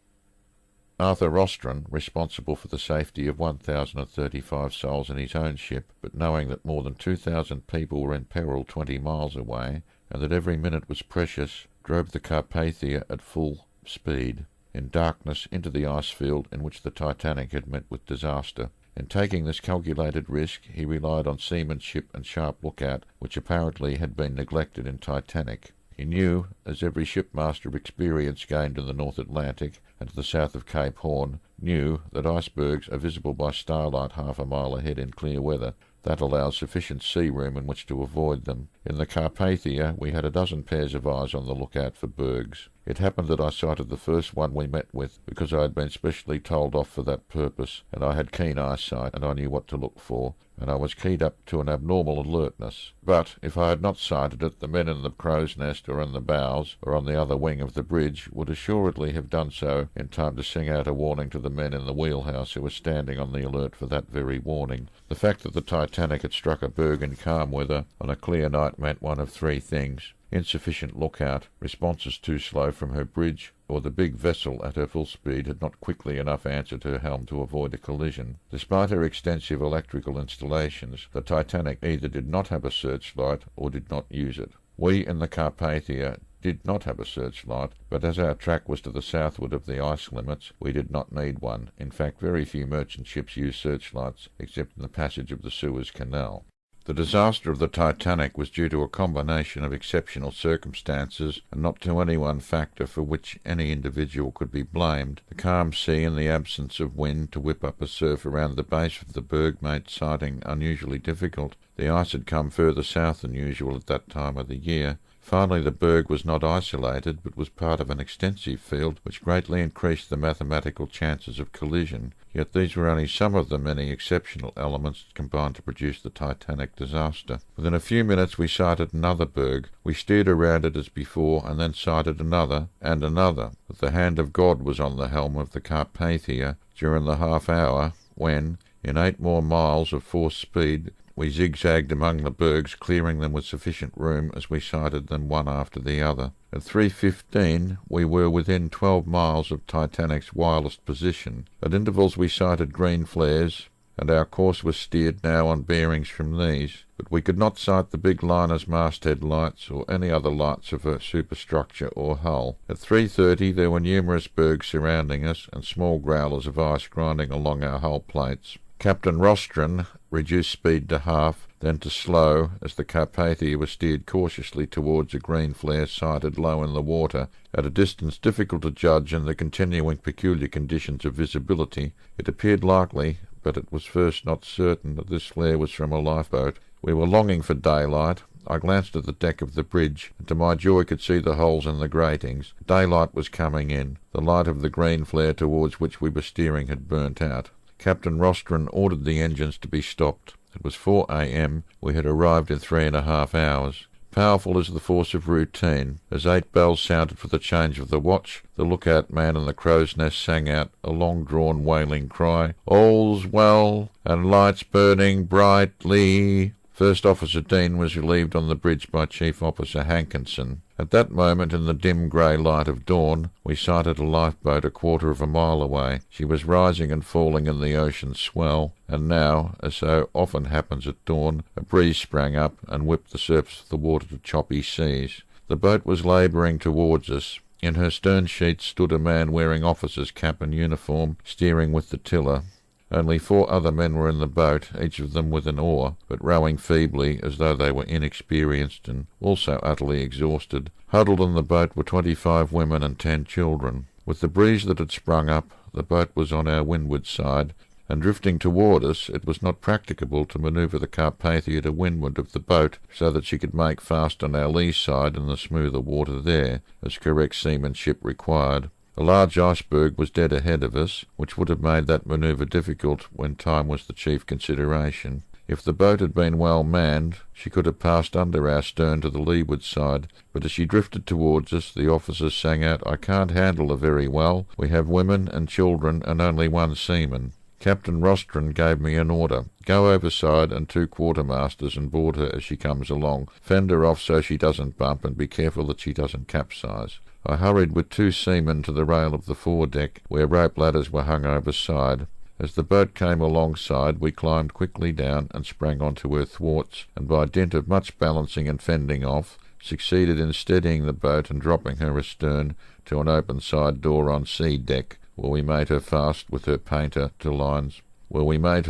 Arthur Rostron, responsible for the safety of 1,035 souls in his own ship, but knowing that more than 2,000 people were in peril 20 miles away, and that every minute was precious, drove the Carpathia at full speed, in darkness, into the ice field in which the Titanic had met with disaster. In taking this calculated risk, he relied on seamanship and sharp lookout, which apparently had been neglected in Titanic. He knew, as every shipmaster of experience gained in the North Atlantic and to the south of Cape Horn knew, that icebergs are visible by starlight half a mile ahead in clear weather. That allows sufficient sea room in which to avoid them. In the Carpathia we had a dozen pairs of eyes on the lookout for bergs. It happened that I sighted the first one we met with, because I had been specially told off for that purpose, and I had keen eyesight, and I knew what to look for, and I was keyed up to an abnormal alertness. But if I had not sighted it, the men in the crow's nest or in the bows or on the other wing of the bridge would assuredly have done so in time to sing out a warning to the men in the wheelhouse who were standing on the alert for that very warning. The fact that the Titanic had struck a berg in calm weather on a clear night meant one of three things: insufficient lookout, responses too slow from her bridge, or the big vessel at her full speed had not quickly enough answered her helm to avoid a collision. Despite her extensive electrical installations, the Titanic either did not have a searchlight or did not use it. We in the Carpathia did not have a searchlight, but as our track was to the southward of the ice limits, we did not need one. In fact, very few merchant ships use searchlights, except in the passage of the Suez Canal. The disaster of the Titanic was due to a combination of exceptional circumstances, and not to any one factor for which any individual could be blamed. The calm sea and the absence of wind to whip up a surf around the base of the berg made sighting unusually difficult. The ice had come further south than usual at that time of the year. Finally, the berg was not isolated, but was part of an extensive field, which greatly increased the mathematical chances of collision. Yet these were only some of the many exceptional elements that combined to produce the Titanic disaster. Within a few minutes we sighted another berg. We steered around it as before, and then sighted another, and another. But the hand of God was on the helm of the Carpathia during the half-hour when, in 8 more miles of forced speed, we zigzagged among the bergs, clearing them with sufficient room as we sighted them one after the other. At 3:15 we were within 12 miles of Titanic's wildest position. At intervals we sighted green flares, and our course was steered now on bearings from these, but we could not sight the big liner's masthead lights or any other lights of her superstructure or hull. At 3:30 there were numerous bergs surrounding us, and small growlers of ice grinding along our hull plates. Captain Rostron reduced speed to half, then to slow, as the Carpathia was steered cautiously towards a green flare sighted low in the water. At a distance difficult to judge in the continuing peculiar conditions of visibility, it appeared likely, but it was first not certain, that this flare was from a lifeboat. We were longing for daylight. I glanced at the deck of the bridge, and to my joy could see the holes in the gratings. Daylight was coming in. The light of the green flare towards which we were steering had burnt out. Captain Rostron ordered the engines to be stopped. It was 4 a.m. We had arrived in 3.5 hours. Powerful is the force of routine. As 8 bells sounded for the change of the watch, the lookout man in the crow's nest sang out a long-drawn wailing cry, "All's well, and lights burning brightly." First Officer Dean was relieved on the bridge by Chief Officer Hankinson. At that moment, in the dim grey light of dawn, we sighted a lifeboat a quarter of a mile away. She was rising and falling in the ocean's swell, and now, as so often happens at dawn, a breeze sprang up and whipped the surface of the water to choppy seas. The boat was labouring towards us. In her stern sheets stood a man wearing officer's cap and uniform, steering with the tiller. Only 4 other men were in the boat, each of them with an oar, but rowing feebly as though they were inexperienced and also utterly exhausted. Huddled on the boat were 25 women and 10 children. With the breeze that had sprung up, the boat was on our windward side, and drifting toward us, it was not practicable to manoeuvre the Carpathia to windward of the boat so that she could make fast on our lee side in the smoother water there, as correct seamanship required. A large iceberg was dead ahead of us, which would have made that manoeuvre difficult when time was the chief consideration. If the boat had been well manned, she could have passed under our stern to the leeward side, but as she drifted towards us, the officers sang out, "I can't handle her very well. We have women and children and only 1 seaman." Captain Rostron gave me an order. "Go overside and 2 quartermasters and board her as she comes along. Fend her off so she doesn't bump, and be careful that she doesn't capsize." I hurried with 2 seamen to the rail of the foredeck, where rope ladders were hung overside. As the boat came alongside, we climbed quickly down and sprang onto her thwarts, and by dint of much balancing and fending off, succeeded in steadying the boat and dropping her astern to an open side door on sea deck, where we made her fast with her painter to lines lowered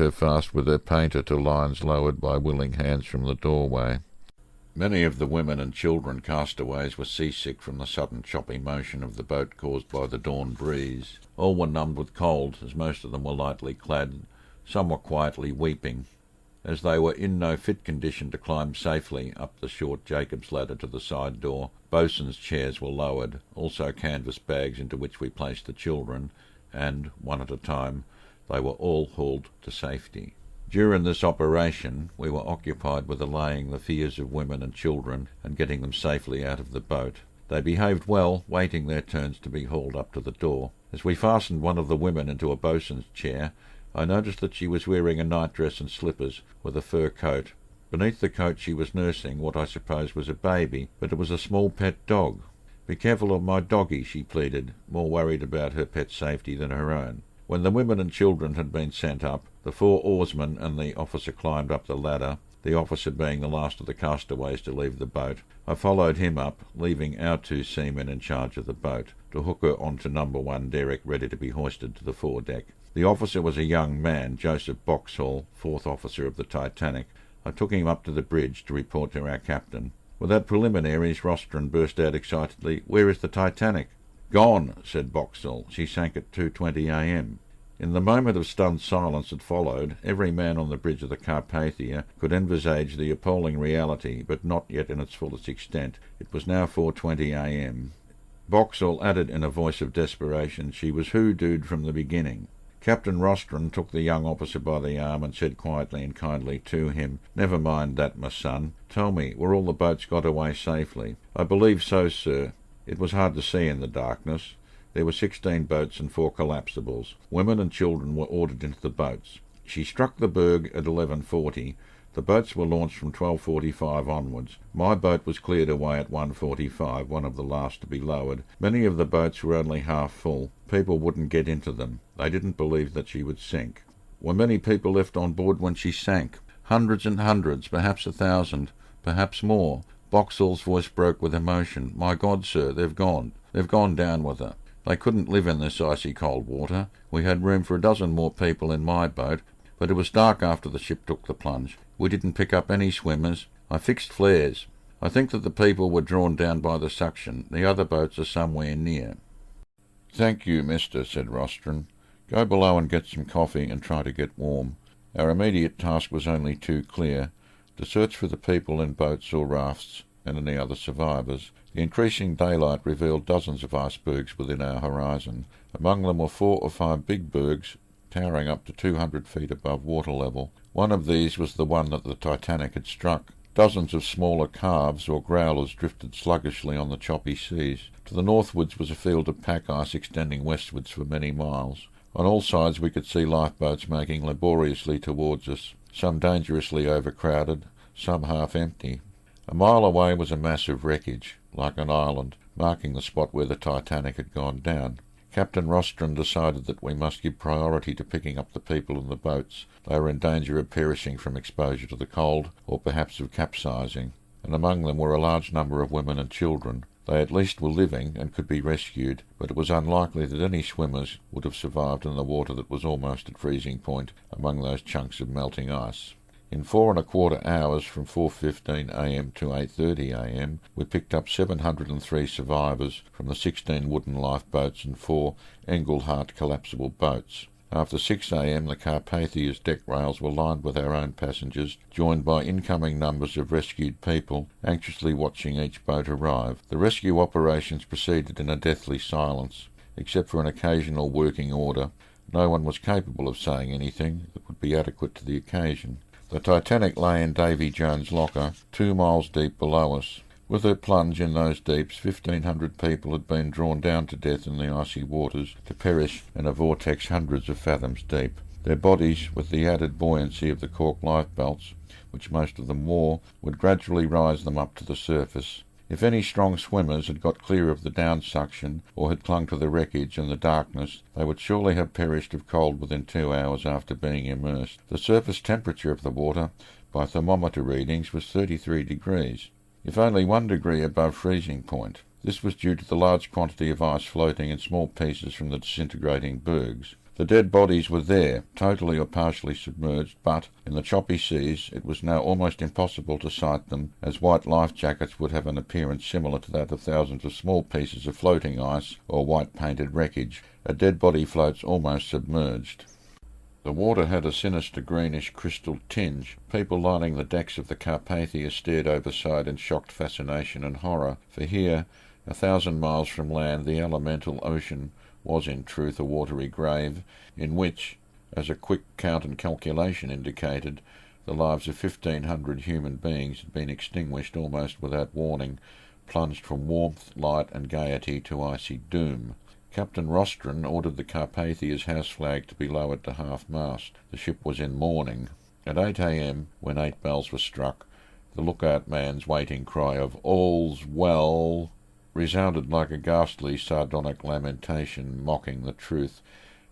by willing hands from the doorway. Many of the women and children castaways were seasick from the sudden choppy motion of the boat caused by the dawn breeze. All were numbed with cold, as most of them were lightly clad. Some were quietly weeping. As they were in no fit condition to climb safely up the short Jacob's ladder to the side door, boatswain's chairs were lowered, also canvas bags into which we placed the children, and, one at a time, they were all hauled to safety. During this operation we were occupied with allaying the fears of women and children and getting them safely out of the boat. They behaved well, waiting their turns to be hauled up to the door. As we fastened one of the women into a boatswain's chair, I noticed that she was wearing a nightdress and slippers with a fur coat. Beneath the coat she was nursing what I suppose was a baby, but it was a small pet dog. "Be careful of my doggie," she pleaded, more worried about her pet's safety than her own. When the women and children had been sent up, the 4 oarsmen and the officer climbed up the ladder, the officer being the last of the castaways to leave the boat. I followed him up, leaving our 2 seamen in charge of the boat, to hook her onto No. 1 derrick ready to be hoisted to the foredeck. The officer was a young man, Joseph Boxhall, 4th officer of the Titanic. I took him up to the bridge to report to our captain. Without preliminaries, Rostron burst out excitedly, "Where is the Titanic?" "Gone," said Boxhall. "She sank at 2:20 a.m. In the moment of stunned silence that followed, every man on the bridge of the Carpathia could envisage the appalling reality, but not yet in its fullest extent. It was now 4:20 a.m. Boxhall added in a voice of desperation, "She was hoodooed from the beginning." Captain Rostron took the young officer by the arm and said quietly and kindly to him, "Never mind that, my son. Tell me, were all the boats got away safely?" "I believe so, sir. It was hard to see in the darkness. There were 16 boats and 4 collapsibles. Women and children were ordered into the boats. She struck the berg at 11:40. The boats were launched from 12:45 onwards. My boat was cleared away at 1:45, one of the last to be lowered. Many of the boats were only half full. People wouldn't get into them. They didn't believe that she would sink." "Were many people left on board when she sank?" "Hundreds and hundreds, perhaps 1,000, perhaps more." Boxhall's voice broke with emotion. "My God, sir, they've gone. They've gone down with her. They couldn't live in this icy cold water. We had room for 12 more people in my boat, but it was dark after the ship took the plunge. We didn't pick up any swimmers. I fixed flares. I think that the people were drawn down by the suction. The other boats are somewhere near." "Thank you, mister," said Rostron. "Go below and get some coffee and try to get warm." Our immediate task was only too clear, to search for the people in boats or rafts and any other survivors. The increasing daylight revealed dozens of icebergs within our horizon. Among them were 4 or 5 big bergs, towering up to 200 feet above water level. One of these was the one that the Titanic had struck. Dozens of smaller calves or growlers drifted sluggishly on the choppy seas. To the northwards was a field of pack ice extending westwards for many miles. On all sides we could see lifeboats making laboriously towards us, some dangerously overcrowded, some half empty. A mile away was a mass of wreckage, like an island, marking the spot where the Titanic had gone down. Captain Rostron decided that we must give priority to picking up the people in the boats. They were in danger of perishing from exposure to the cold, or perhaps of capsizing, and among them were a large number of women and children. They at least were living and could be rescued, but it was unlikely that any swimmers would have survived in the water that was almost at freezing point among those chunks of melting ice. In 4¼ hours, from 4:15 a.m. to 8:30 a.m, we picked up 703 survivors from the 16 wooden lifeboats and 4 Engelhardt collapsible boats. After 6 a.m, the Carpathia's deck rails were lined with our own passengers, joined by incoming numbers of rescued people, anxiously watching each boat arrive. The rescue operations proceeded in a deathly silence. Except for an occasional working order, no one was capable of saying anything that would be adequate to the occasion. The Titanic lay in Davy Jones' locker, 2 miles deep below us. With her plunge in those deeps, 1,500 people had been drawn down to death in the icy waters, to perish in a vortex hundreds of fathoms deep. Their bodies, with the added buoyancy of the cork lifebelts, which most of them wore, would gradually rise them up to the surface. If any strong swimmers had got clear of the down suction, or had clung to the wreckage in the darkness, they would surely have perished of cold within 2 hours after being immersed. The surface temperature of the water, by thermometer readings, was 33 degrees, if only 1 degree above freezing point. This was due to the large quantity of ice floating in small pieces from the disintegrating bergs. The dead bodies were there, totally or partially submerged, but, in the choppy seas, it was now almost impossible to sight them, as white life jackets would have an appearance similar to that of thousands of small pieces of floating ice or white-painted wreckage. A dead body floats almost submerged. The water had a sinister greenish crystal tinge. People lining the decks of the Carpathia stared overside in shocked fascination and horror, for here, 1,000 miles from land, the elemental ocean was in truth a watery grave, in which, as a quick count and calculation indicated, the lives of 1,500 human beings had been extinguished almost without warning, plunged from warmth, light and gaiety to icy doom. Captain Rostron ordered the Carpathia's house flag to be lowered to half-mast. The ship was in mourning. At 8 a.m, when 8 bells were struck, the lookout man's waiting cry of "All's well" resounded like a ghastly, sardonic lamentation mocking the truth,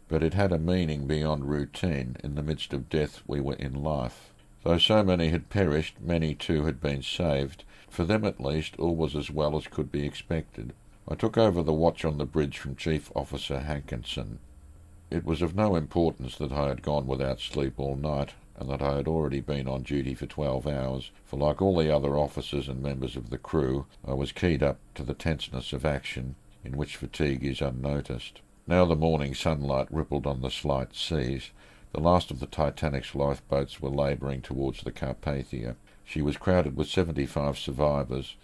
but it had a meaning beyond routine. In the midst of death we were in life. Though so many had perished, many too had been saved. For them at least all was as well as could be expected. I took over the watch on the bridge from Chief Officer Hankinson. It was of no importance that I had gone without sleep all night, and that I had already been on duty for 12 hours, for like all the other officers and members of the crew, I was keyed up to the tenseness of action, in which fatigue is unnoticed. Now the morning sunlight rippled on the slight seas. The last of the Titanic's lifeboats were labouring towards the Carpathia. She was crowded with 75 survivors,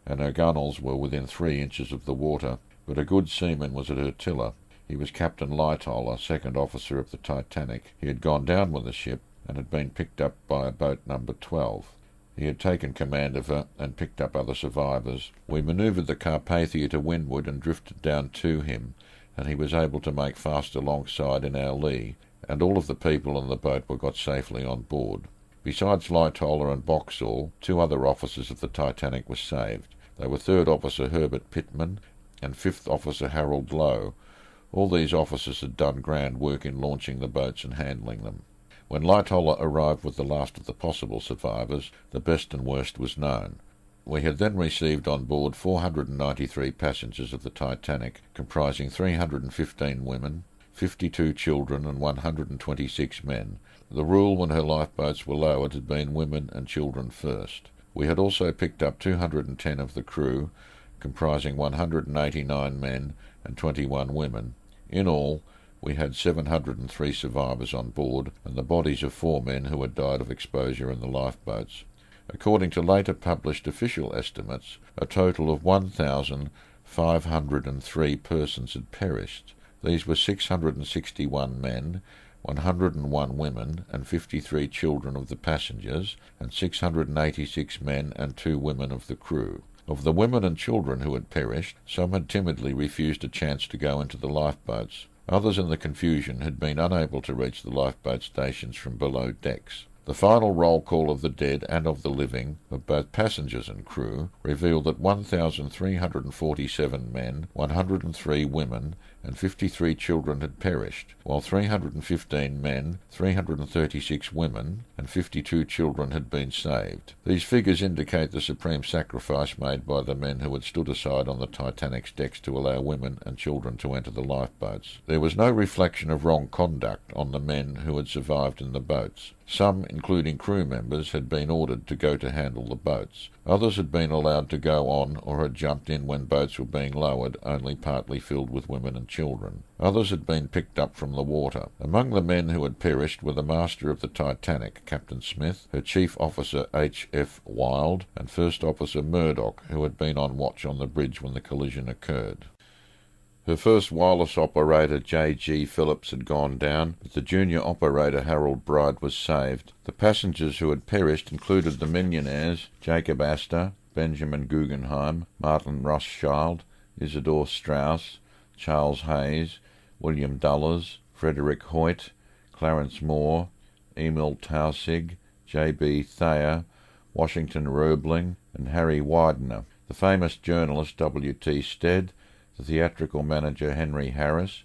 and her gunwales were within 3 inches of the water, but a good seaman was at her tiller. He was Captain Lightoller, second officer of the Titanic. He had gone down with the ship, and had been picked up by boat number 12. He had taken command of her and picked up other survivors. We manoeuvred the Carpathia to windward and drifted down to him, and he was able to make fast alongside in our lee, and all of the people in the boat were got safely on board. Besides Lightoller and Boxall, 2 other officers of the Titanic were saved. They were 3rd Officer Herbert Pittman and 5th Officer Harold Lowe. All these officers had done grand work in launching the boats and handling them. When Lightoller arrived with the last of the possible survivors, the best and worst was known. We had then received on board 493 passengers of the Titanic, comprising 315 women, 52 children and 126 men. The rule when her lifeboats were lowered had been women and children first. We had also picked up 210 of the crew, comprising 189 men and 21 women. In all, we had 703 survivors on board, and the bodies of 4 men who had died of exposure in the lifeboats. According to later published official estimates, a total of 1,503 persons had perished. These were 661 men, 101 women, and 53 children of the passengers, and 686 men and 2 women of the crew. Of the women and children who had perished, some had timidly refused a chance to go into the lifeboats. Others in the confusion had been unable to reach the lifeboat stations from below decks. The final roll call of the dead and of the living, of both passengers and crew, revealed that 1,347 men, 103 women, and 53 children had perished, while 315 men, 336 women, and 52 children had been saved. These figures indicate the supreme sacrifice made by the men who had stood aside on the Titanic's decks to allow women and children to enter the lifeboats. There was no reflection of wrong conduct on the men who had survived in the boats. Some, including crew members, had been ordered to go to handle the boats. Others had been allowed to go on or had jumped in when boats were being lowered, only partly filled with women and children. Others had been picked up from the water. Among the men who had perished were the master of the Titanic, Captain Smith, her chief officer H.F. Wild, and first officer Murdoch, who had been on watch on the bridge when the collision occurred. Her first wireless operator, J.G. Phillips, had gone down, but the junior operator, Harold Bride, was saved. The passengers who had perished included the millionaires, Jacob Astor, Benjamin Guggenheim, Martin Rothschild, Isidor Strauss, Charles Hayes, William Dullars, Frederick Hoyt, Clarence Moore, Emil Taussig, J.B. Thayer, Washington Roebling, and Harry Widener. The famous journalist W.T. Stead, the theatrical manager Henry Harris,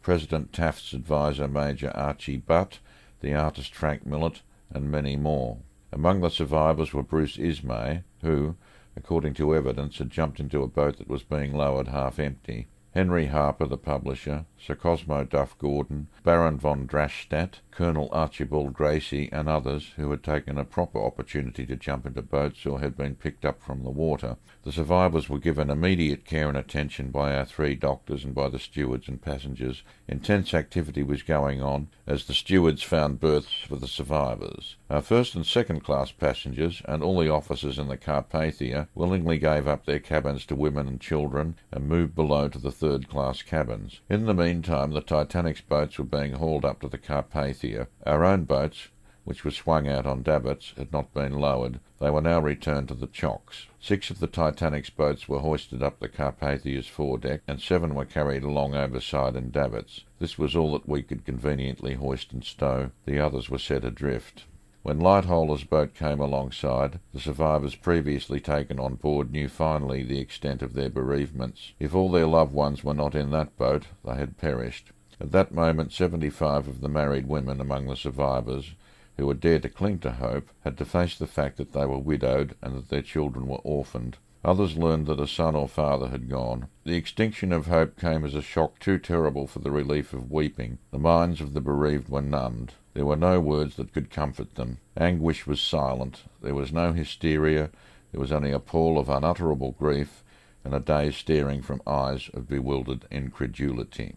President Taft's advisor Major Archie Butt, the artist Frank Millet, and many more. Among the survivors were Bruce Ismay, who, according to evidence, had jumped into a boat that was being lowered half empty, Henry Harper, the publisher, Sir Cosmo Duff Gordon, Baron von Drashstadt, Colonel Archibald Gracie, and others who had taken a proper opportunity to jump into boats or had been picked up from the water. The survivors were given immediate care and attention by our 3 doctors and by the stewards and passengers. Intense activity was going on as the stewards found berths for the survivors. Our first and second class passengers and all the officers in the Carpathia willingly gave up their cabins to women and children and moved below to the third class cabins. In the meantime, the Titanic's boats were being hauled up to the Carpathia. Our own boats, which were swung out on davits, had not been lowered. They were now returned to the chocks. 6 of the Titanic's boats were hoisted up the Carpathia's foredeck, and 7 were carried along overside in davits. This was all that we could conveniently hoist and stow. The others were set adrift. When Lightholler's boat came alongside, the survivors previously taken on board knew finally the extent of their bereavements. If all their loved ones were not in that boat, they had perished. At that moment 75 of the married women among the survivors, who had dared to cling to hope, had to face the fact that they were widowed and that their children were orphaned. Others learned that a son or father had gone. The extinction of hope came as a shock too terrible for the relief of weeping. The minds of the bereaved were numbed. There were no words that could comfort them. Anguish was silent. There was no hysteria. There was only a pall of unutterable grief and a dazed staring from eyes of bewildered incredulity.